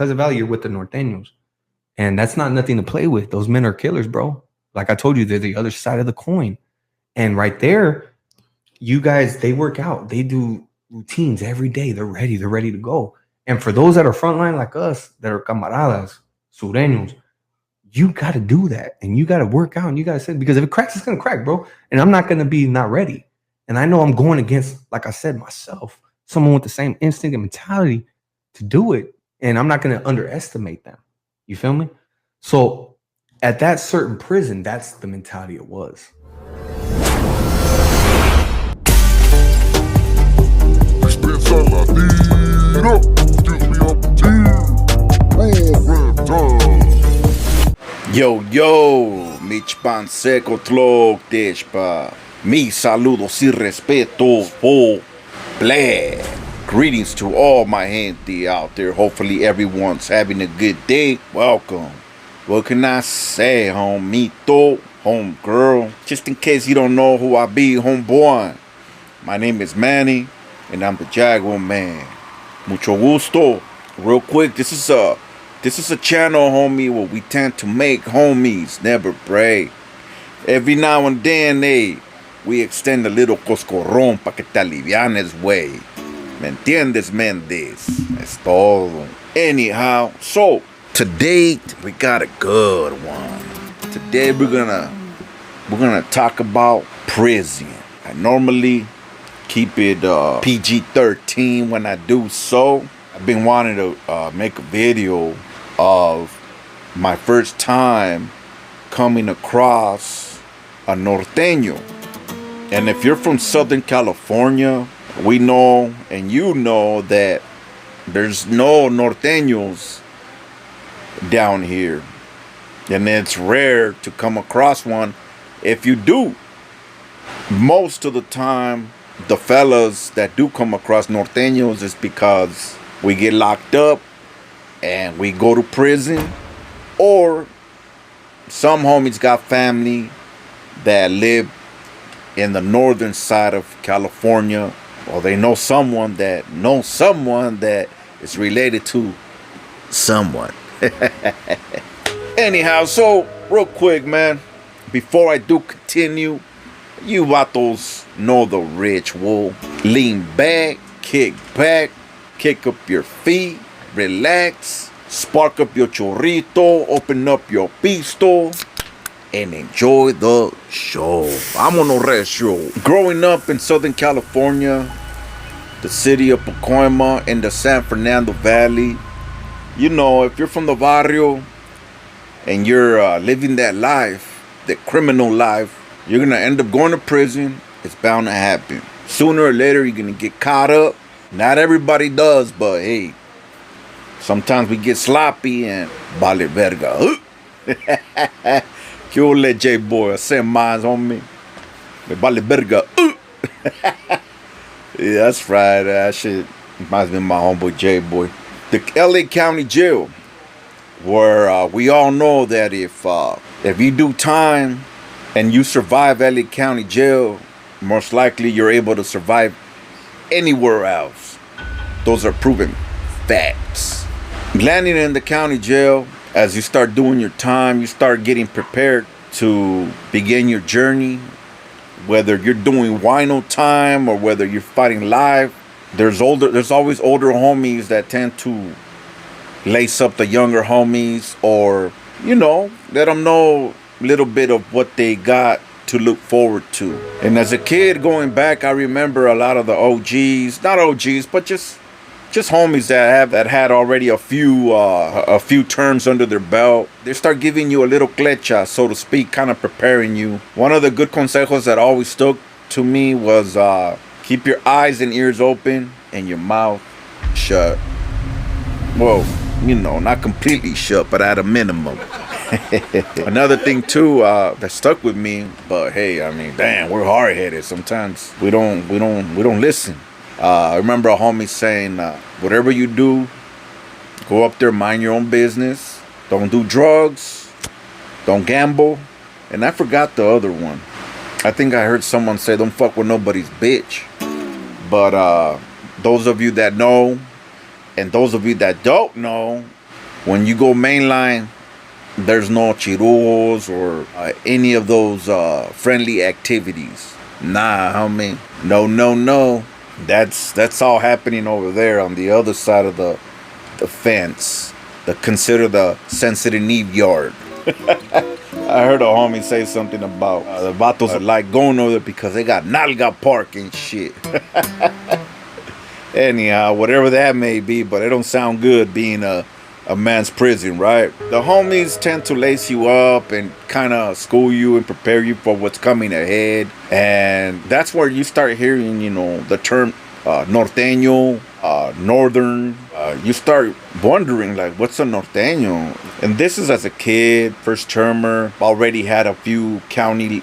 Pleasant Valley, you're with the Norteños. And that's not nothing to play with. Those men are killers, bro. Like I told you, they're the other side of the coin. And right there, you guys, they work out. They do routines every day. They're ready. They're ready to go. And for those that are frontline like us, that are camaradas, sureños, you got to do that. And you got to work out and you got to say, because if it cracks, it's going to crack, bro. And I'm not going to be not ready. And I know I'm going against, like I said, myself, someone with the same instinct and mentality to do it. And I'm not going to underestimate them. You feel me? So at that certain prison, that's the mentality it was. Yo, Mitch Panseco Tlog Deshpa. Mi saludos y respeto for Bleh. Greetings to all my gente out there. Hopefully everyone's having a good day. Welcome. What can I say, homito, homegirl? Just in case you don't know who I be, homeboy. My name is Manny, and I'm the Jaguar Man. Mucho gusto. Real quick, this is a channel, homie, where we tend to make homies never break. Every now and then, we extend a little coscorrón pa' que te alivianes, güey. ¿Me entiendes, Mendes? Es todo. Anyhow, so today we got a good one. Today we're gonna talk about prison. I normally keep it PG-13 when I do so. I've been wanting to make a video of my first time coming across a Norteño. And if you're from Southern California, we know and you know that there's no Norteños down here. And it's rare to come across one. If you do, most of the time, the fellas that do come across Norteños is because we get locked up and we go to prison, or some homies got family that live in the northern side of California, or they know someone that is related to someone. Anyhow, so real quick, man, before I do continue, you vatos know the ritual. Lean back, kick up your feet, relax, spark up your chorrito, open up your pisto, and enjoy the show. Vámonos recio. Growing up in Southern California, the city of Pacoima and the San Fernando Valley, you know, if you're from the barrio and you're living that life, that criminal life, you're gonna end up going to prison. It's bound to happen. Sooner or later, you're gonna get caught up. Not everybody does, but hey, sometimes we get sloppy and vale verga. Que ole, J-Boy, I said mine's on me. Vale verga. Yeah, that's right. That shit reminds me of my homeboy J-Boy. The LA County Jail, where we all know that if you do time and you survive LA County Jail, most likely you're able to survive anywhere else. Those are proven facts. Landing in the county jail, as you start doing your time, you start getting prepared to begin your journey. Whether you're doing wino time or whether you're fighting live, there's always older homies that tend to lace up the younger homies, or, you know, let them know a little bit of what they got to look forward to. And as a kid going back, I remember a lot of the OGs, not OGs, but just homies that had already a few terms under their belt. They start giving you a little clecha, so to speak, kind of preparing you. One of the good consejos that always stuck to me was keep your eyes and ears open and your mouth shut. Well, you know, not completely shut, but at a minimum. Another thing too that stuck with me, but hey, I mean, damn, we're hard-headed. Sometimes we don't listen. I remember a homie saying, whatever you do, go up there, mind your own business. Don't do drugs. Don't gamble. And I forgot the other one. I think I heard someone say, don't fuck with nobody's bitch. But those of you that know, and those of you that don't know, When you go mainline, there's no chirros or any of those friendly activities. Nah, homie. No, no, no. That's all happening over there on the other side of the fence. Consider the sensitive yard. I heard a homie say something about the vatos like going over there because they got nalga park and shit. Anyhow, whatever that may be, but it don't sound good being a man's prison, right? The homies tend to lace you up and kind of school you and prepare you for what's coming ahead. And that's where you start hearing, the term Norteño, Northern. You start wondering, like, what's a Norteño? And this is as a kid, first termer, already had a few county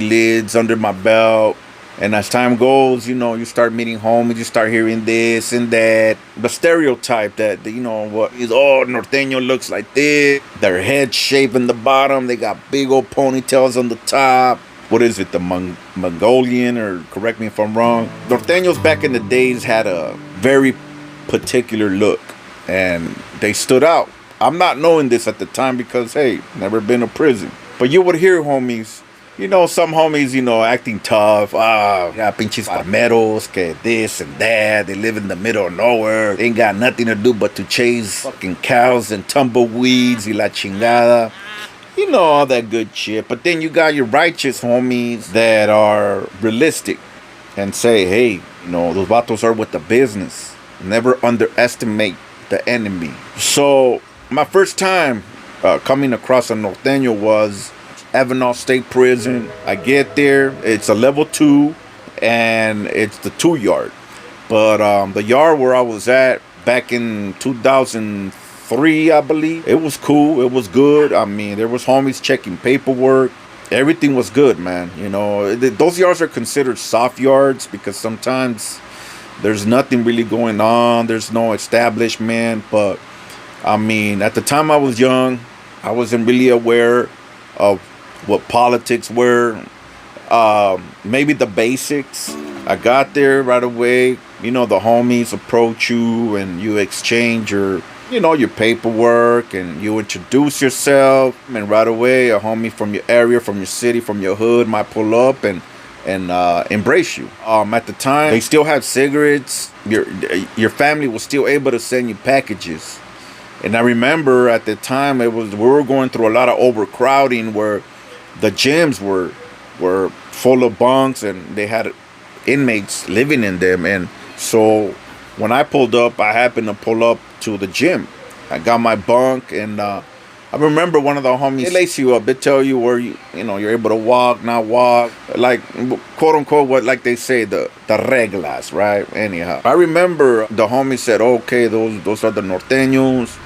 lids under my belt. And as time goes, you start meeting homies, you start hearing this and that. The stereotype that, what is, Norteño looks like this. Their head shaved in the bottom. They got big old ponytails on the top. What is it, the Mongolian, or correct me if I'm wrong. Norteños back in the days had a very particular look, and they stood out. I'm not knowing this at the time because, hey, never been to prison. But you would hear homies, some homies, acting tough. Pinches palmeros, que this and that. They live in the middle of nowhere. They ain't got nothing to do but to chase fucking cows and tumbleweeds y la chingada. All that good shit. But then you got your righteous homies that are realistic and say, hey, those vatos are with the business. Never underestimate the enemy. So my first time coming across a Norteño was Avenal State Prison. I get there, it's a level 2, and it's the 2 yard. But the yard where I was at back in 2003, I believe, it was cool, it was good. I mean, there was homies checking paperwork. Everything was good, man. Those yards are considered soft yards because sometimes there's nothing really going on. There's no establishment. But, I mean, at the time I was young, I wasn't really aware of what politics were, maybe the basics. I got there right away. The homies approach you and you exchange your paperwork and you introduce yourself. And right away, a homie from your area, from your city, from your hood might pull up and embrace you. At the time, they still had cigarettes. Your family was still able to send you packages. And I remember at the time we were going through a lot of overcrowding where the gyms were full of bunks and they had inmates living in them. And so when I pulled up, I happened to pull up to the gym. I got my bunk, and I remember one of the homies, they lace you up. They tell you where you're able to walk, not walk, like quote unquote what, like they say, the reglas, right? Anyhow, I remember the homie said, okay, those are the Norteños.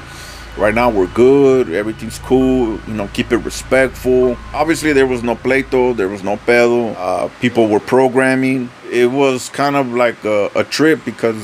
Right now we're good, everything's cool, keep it respectful. Obviously there was no pleito, there was no pedo. People were programming. It was kind of like a trip because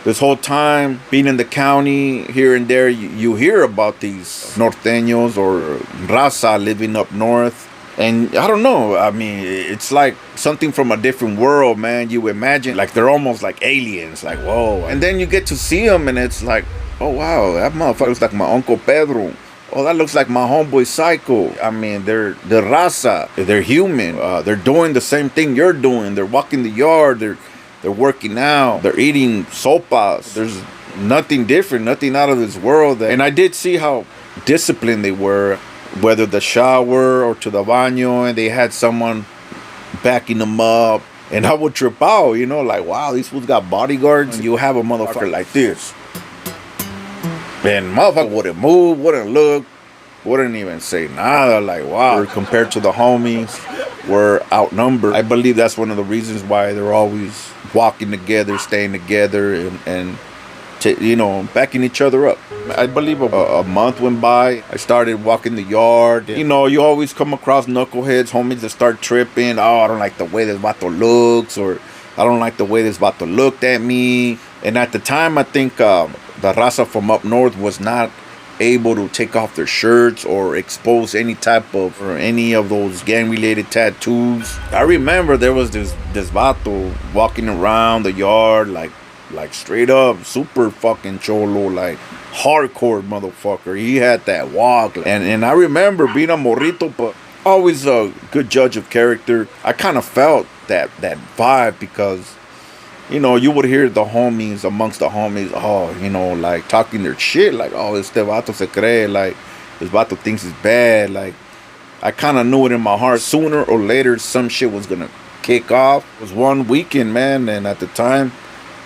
this whole time being in the county, here and there, you hear about these Norteños or raza living up north. And I don't know, I mean, it's like something from a different world, man. You imagine like they're almost like aliens, like, whoa. And then you get to see them and it's like, oh wow, that motherfucker looks like my Uncle Pedro. Oh, that looks like my homeboy Psycho. I mean, they're raza. They're human. They're doing the same thing you're doing. They're walking the yard. They're working out. They're eating sopas. There's nothing different, nothing out of this world. And I did see how disciplined they were, whether the shower or to the baño, and they had someone backing them up. And I would trip out, like, wow, these fools got bodyguards. And you have a motherfucker like this. And motherfucker wouldn't move, wouldn't look, wouldn't even say nada. Like, wow. Compared to the homies, we're outnumbered. I believe that's one of the reasons why they're always walking together, staying together, and backing each other up. I believe a month went by. I started walking the yard. You always come across knuckleheads, homies that start tripping. Oh, I don't like the way this vato looks, or I don't like the way this vato looked at me. And at the time, I think the raza from up north was not able to take off their shirts or expose any type of or any of those gang-related tattoos. I remember there was this vato walking around the yard like straight up super fucking cholo, like hardcore motherfucker. He had that walk. And I remember being a morrito, but always a good judge of character. I kind of felt that vibe because, you know, you would hear the homies amongst the homies, oh, you know, like talking their shit, like, oh, este vato se cree, like, this vato thinks it's bad. Like, I kind of knew it in my heart. Sooner or later, some shit was gonna kick off. It was one weekend, man, and at the time,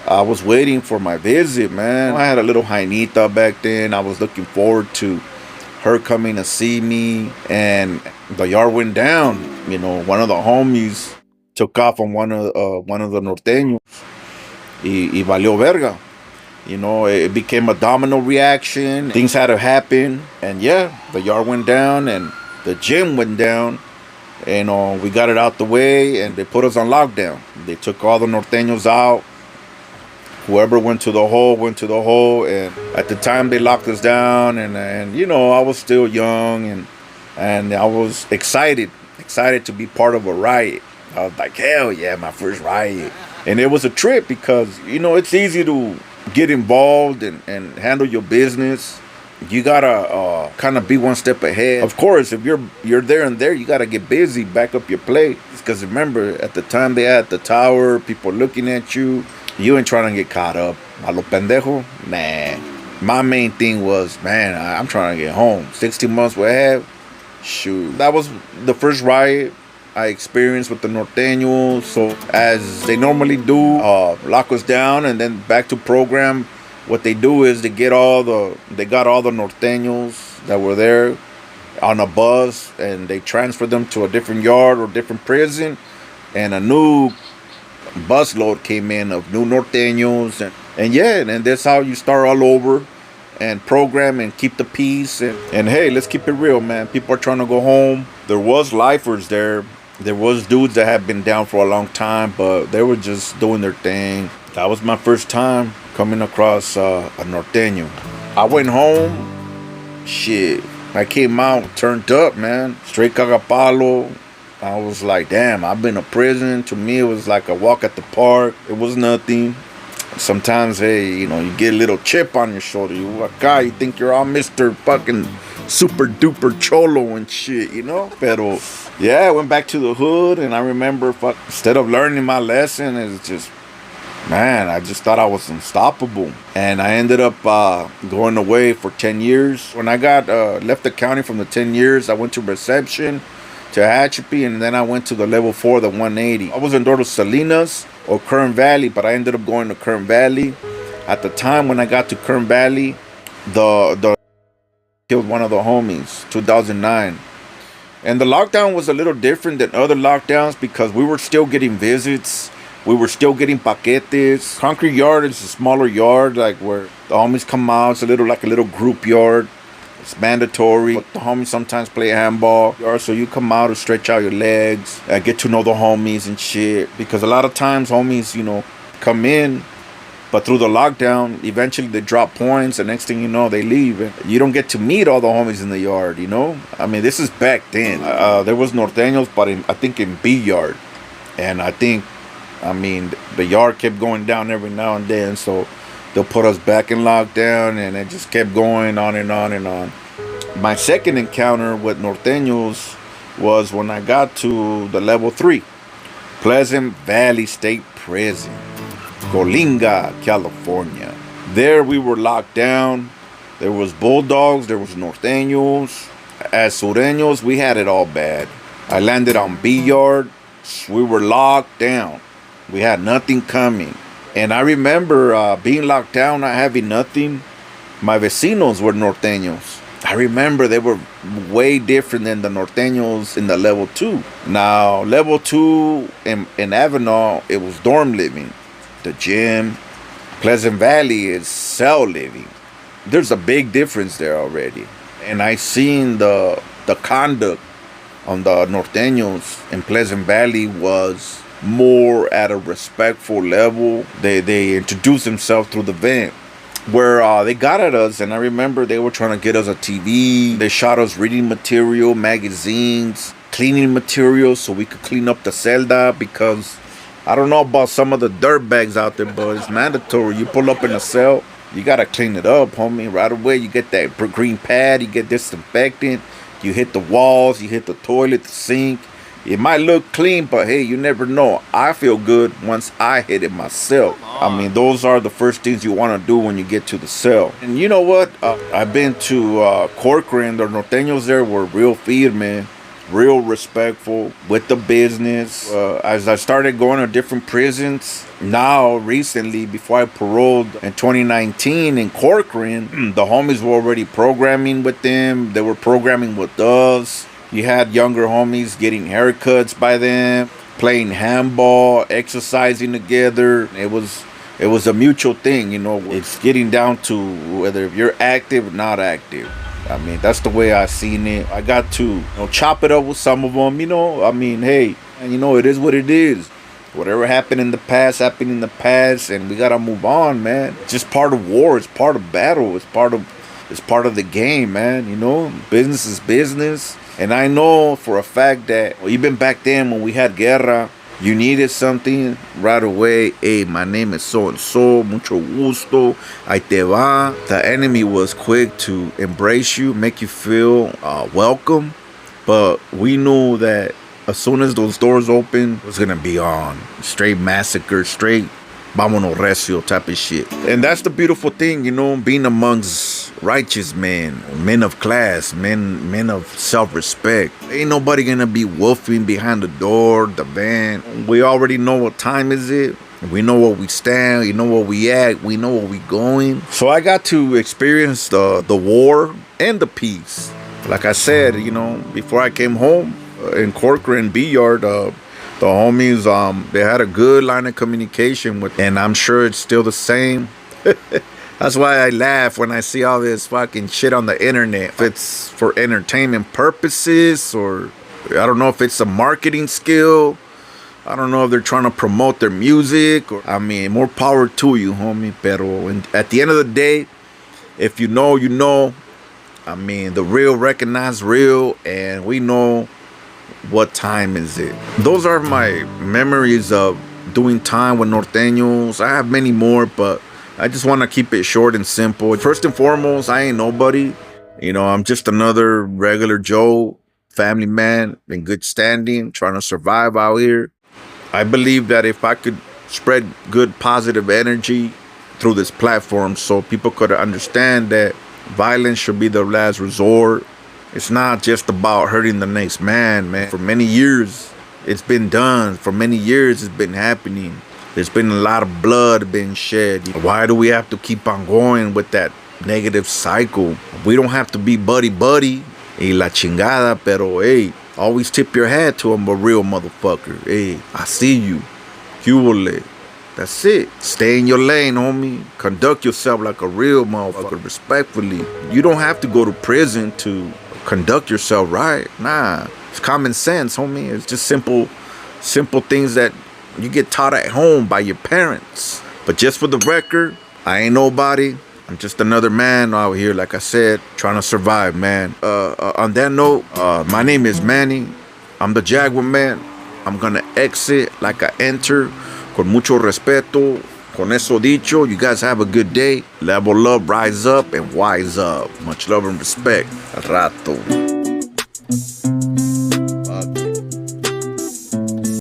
I was waiting for my visit, man. I had a little Jainita back then. I was looking forward to her coming to see me, and the yard went down. You know, one of the homies took off on one of the norteños, y valió verga. You know, it became a domino reaction. Things had to happen, and yeah, the yard went down, and the gym went down. And we got it out the way, and they put us on lockdown. They took all the norteños out. Whoever went to the hole, and at the time they locked us down, and you know, I was still young, and I was excited to be part of a riot. I was like, hell yeah, my first riot. And it was a trip because, you know, it's easy to get involved and handle your business. You gotta kind of be one step ahead. Of course, if you're there and there, you gotta get busy, back up your plate. Because remember, at the time they had the tower, people looking at you. You ain't trying to get caught up. A lo pendejo? Nah. My main thing was, man, I'm trying to get home. 16 months we have. Shoot. That was the first riot I experienced with the Norteños. So as they normally do, lock us down and then back to program. What they do is they got all the Norteños that were there on a bus, and they transfer them to a different yard or different prison, and a new busload came in of new Norteños, and that's how you start all over and program and keep the peace, and hey, let's keep it real, man. People are trying to go home. There was lifers there. There was dudes that had been down for a long time, but they were just doing their thing. That was my first time coming across a Norteño. I went home, shit, I came out turned up, man. Straight cagapalo. I was like, damn, I've been to prison. To me, it was like a walk at the park. It was nothing. Sometimes, hey, you know, you get a little chip on your shoulder. You a guy, you think you're all Mr. fucking super duper cholo and shit, you know? Pero, yeah, I went back to the hood, and I remember, instead of learning my lesson, it's just, man, I just thought I was unstoppable. And I ended up going away for 10 years. When I got left the county from the 10 years, I went to reception, to Hatchapee, and then I went to the level 4, the 180. I was in Dorado Salinas or Kern Valley, but I ended up going to Kern Valley. At the time when I got to Kern Valley, the killed one of the homies, 2009. And the lockdown was a little different than other lockdowns because we were still getting visits. We were still getting paquetes. Concrete yard is a smaller yard, like where the homies come out. It's like a little group yard. It's mandatory. But the homies sometimes play handball. So you come out and stretch out your legs, get to know the homies and shit. Because a lot of times homies, you know, come in, but through the lockdown, eventually they drop points. And next thing you know, they leave. And you don't get to meet all the homies in the yard, you know? I mean, this is back then. There was Norteños, but I think in B yard. And I mean, the yard kept going down every now and then. So they'll put us back in lockdown, and it just kept going on and on and on. My second encounter with Norteños was when I got to the level 3, Pleasant Valley State Prison, Coalinga, California. There we were locked down. There was bulldogs, there was Norteños. As Sureños, we had it all bad. I landed on B yard. We were locked down. We had nothing coming. And I remember being locked down, not having nothing. My vecinos were Norteños. I remember they were way different than the Norteños in the level 2. Now, level 2 in Avenal, it was dorm living. The gym. Pleasant Valley is cell living. There's a big difference there already. And I seen the conduct on the Norteños in Pleasant Valley was more at a respectful level. They introduced themselves through the vent where they got at us, and I remember they were trying to get us a TV. They shot us reading material, magazines, cleaning materials so we could clean up the celda, because I don't know about some of the dirt bags out there, but it's mandatory. You pull up in a cell, you gotta clean it up, homie. Right away, you get that green pad, you get disinfectant, you hit the walls, you hit the toilet, the sink. It might look clean, but hey, you never know. I feel good once I hit it myself. I mean, those are the first things you want to do when you get to the cell. And you know what? I've been to Corcoran. The Norteños there were real firme, real respectful with the business. As I started going to different prisons, now recently, before I paroled in 2019 in Corcoran, the homies were already programming with them. They were programming with us. You had younger homies getting haircuts by them, playing handball, exercising together. It was a mutual thing, you know. It's getting down to whether if you're active or not active. I mean, that's the way I seen it. I got to chop it up with some of them, you know. I mean, hey, and you know, it is what it is. Whatever happened in the past, happened in the past, and we gotta move on, man. It's just part of war. It's part of battle. It's part of the game, man. You know, business is business. And I know for a fact that even back then when we had guerra, you needed something right away. Hey, my name is so and so, mucho gusto, ahí te va. The enemy was quick to embrace you, make you feel welcome. But we knew that as soon as those doors opened, it was gonna be on. Straight massacre, straight vámonos recio type of shit. And that's the beautiful thing, you know, being amongst righteous men, men of class, men of self-respect. Ain't nobody gonna be wolfing behind the door, the van. We already know what time is it. We know where we stand, you know where we at, we know where we going. So I got to experience the war and the peace. Like I said, you know, before I came home in Corcoran B Yard, the homies, they had a good line of communication with, and I'm sure it's still the same. That's why I laugh when I see all this fucking shit on the internet. If it's for entertainment purposes, or I don't know if it's a marketing skill. I don't know if they're trying to promote their music. Or, I mean, more power to you, homie. Pero at the end of the day, if you know, you know. I mean, the real recognize real, and we know what time is it. Those are my memories of doing time with Norteños. I have many more, but I just want to keep it short and simple. First and foremost, I ain't nobody. You know, I'm just another regular Joe, family man in good standing, trying to survive out here. I believe that if I could spread good positive energy through this platform so people could understand that violence should be the last resort. It's not just about hurting the next man. For many years, it's been done. For many years, it's been happening. There's been a lot of blood being shed. Why do we have to keep on going with that negative cycle? We don't have to be buddy-buddy. Y la chingada, pero hey, always tip your hat to him, a real motherfucker. Hey, I see you. Cubole. That's it. Stay in your lane, homie. Conduct yourself like a real motherfucker, respectfully. You don't have to go to prison to conduct yourself right. Nah, it's common sense, homie. It's just simple things that you get taught at home by your parents. But just for the record, I ain't nobody. I'm just another man out here, like I said, trying to survive, man. On that note, my name is Manny. I'm the Jaguar Man. I'm gonna exit like I enter. Con mucho respeto. Con eso dicho, you guys have a good day. Level up, rise up, and wise up. Much love and respect. Al rato.